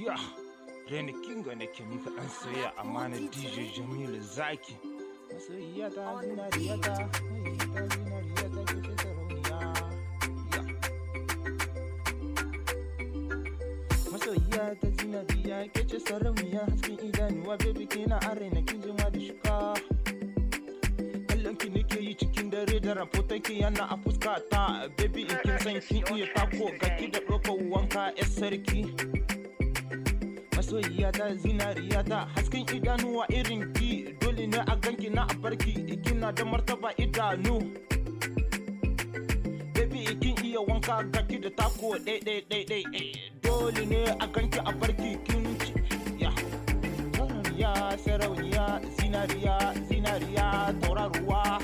Ya, Reni Kinga ne ke mika ɗan soyayya amma na DJ Jamilu Zaki. Masoyiya ta zinariya ta, ta zinariya ta ke ce sarauniya. Ya. Masoyiya ta zinariya ke ce sarauniya, hasken idanuwa baby kina a raina kin jima da shuka. Kallon ki nake yi cikin dare da rahoton ki yana a fuska ta, baby in kin san kin iya tako gaki da ɗaukar wanka 'yar sarki. Masoyiya ta zinariya ta, hasken idanuwa irin ki, dole ne a ganki na a barki, kina da martaba idanu. Baby kin iya wanka gaki da tako ɗai, dole ne a ganki a barki kin ci. Ya, sarauniya, zinariya, tauraruwa,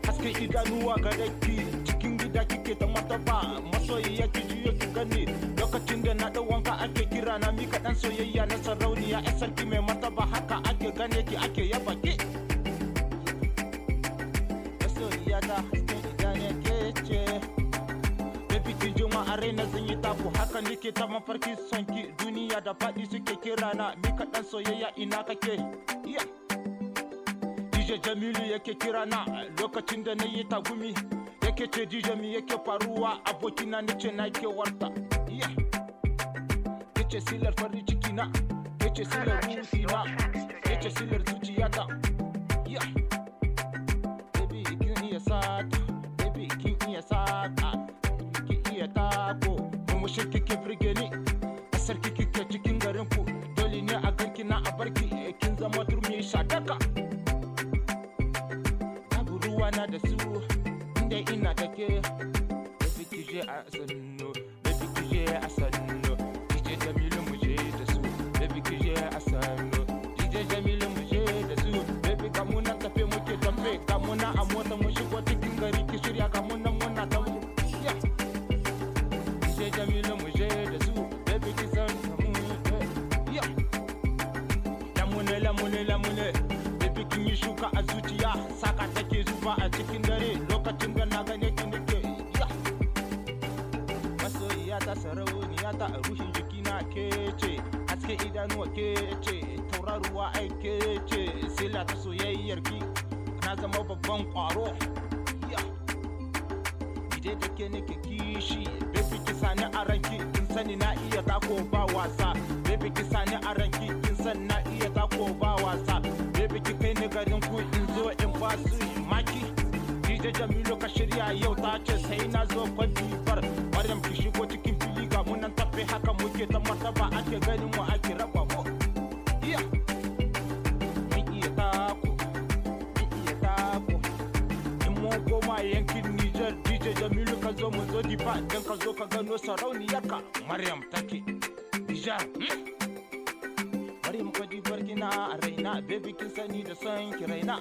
hasken idanuwa ga daki, cikin gida kike ta martaba, masoyiya ki juyo ki gani. Lokacin da na ɗau wanka ake kira na mika ɗan soyayya na sarauniya, 'yar sarki mai martaba, haka ake gane ki ake yaba ki. Masoyiya ta hasken idaniya ke ce, baby kin jima a raina zan yi taku, haka nike ta mafarki son ki, duniya da faɗi suke kira na mika ɗan soyayya ina kake. DJ Jamilu yake kira na lokacin da na yi tagumi, yake ce DJ mi yake faruwa, abokina nace na kewarta. Yace silar farin ciki na, yace silar ruhi na, yace silar zuciyata. Baby kin iya sata, baby kin iya sata, kin iya tako, murmushin kike burge ni, a sarki kike cikin garin ku, dole ne a ganki na a barki, kin zama turmi shadaka. Babu ruwa na da su, inda ina take, baby kije a sannu, baby kije a sannu, DJ Jamilu mu je da su, baby kije a sannu, DJ Jamilu mu je da su, baby ga mu nan tafe muke tafe, ga mu na a mota mu shigo cikin gari ki shirya, ga mu nan muna ta mu. DJ Jamilu mu je da su, baby ki san mu. Lamune, baby kin yi shuka a zuciya, saka take zuba a cikin dare, lokacin da na gane ki nake. Masoyiya ta sarauniya ta, ruhin jikina ke ce, haske idanuwa ke ce, tauraruwa ai ke ce, sila ta soyayyar ki, na zama babban kwaro. Ide da ke nake kishi, baby ki sani a ranki, kin sani na iya tako ba wasa, baby ki sani a ranki, kin sani na iya tako ba wasa, baby ki kai ni garin ku in zo in ba su maki. DJ Jamilu ka shirya yau ta ce sai na zo kwadibar, Maryam ki shigo cikin fili ga munan tafe, haka muke ta martaba, ake ganin mu ake raba mu. Mun iya tako, in mun koma yankin Nijar, DJ Jamilu ka zo mu zo difa, dan ka zo ka gano sarauniyarka Maryam take Nijar. Maryam kwadibar kina a raina, baby kin sani da son ki raina.